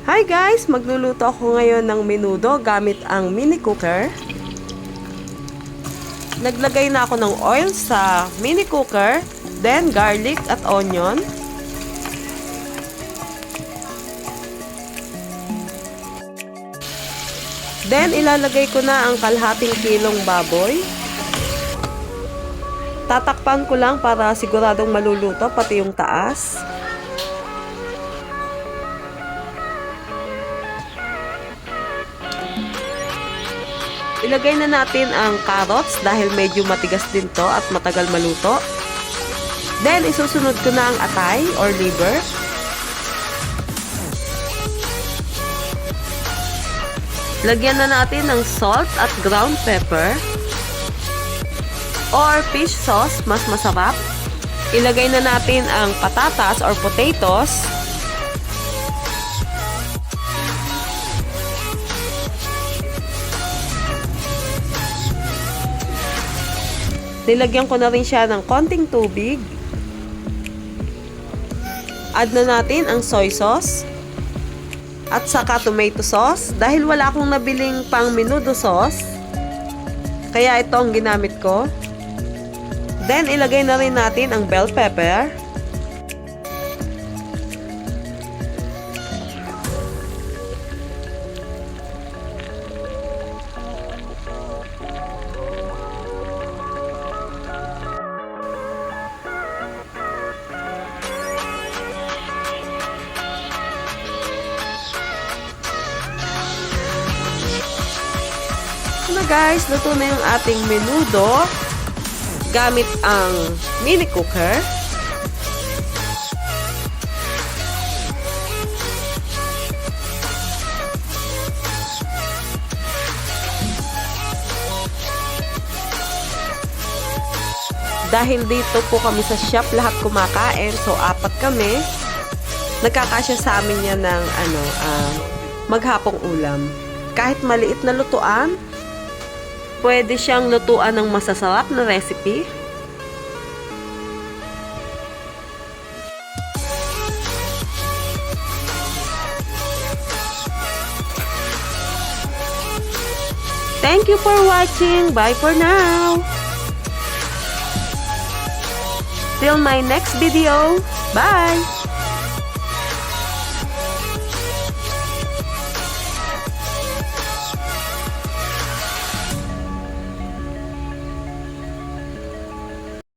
Hi guys! Magluluto ako ngayon ng menudo gamit ang mini cooker. Naglagay na ako ng oil sa mini cooker, then garlic at onion. Then ilalagay ko na ang kalahating kilong baboy. Tatakpan ko lang para siguradong maluluto pati yung taas. Ilagay na natin ang carrots dahil medyo matigas din to at matagal maluto. Then, isusunod ko na ang atay or liver. Lagyan na natin ng salt at ground pepper. Or fish sauce, mas masarap. Ilagay na natin ang patatas or potatoes. Nilagyan ko na rin siya ng konting tubig. Add na natin ang soy sauce. At saka tomato sauce. Dahil wala akong nabiling pang menudo sauce. Kaya ito ang ginamit ko. Then, ilagay na rin natin ang bell pepper. Na guys, luto na yung ating menudo gamit ang mini cooker. Dahil dito po kami sa shop lahat kumakain, so 4 kami. Nagkakasya sa amin yan ng maghapong ulam. Kahit maliit na lutuan, pwede siyang lutuan ng masasarap na recipe. Thank you for watching. Bye for now. Till my next video. Bye!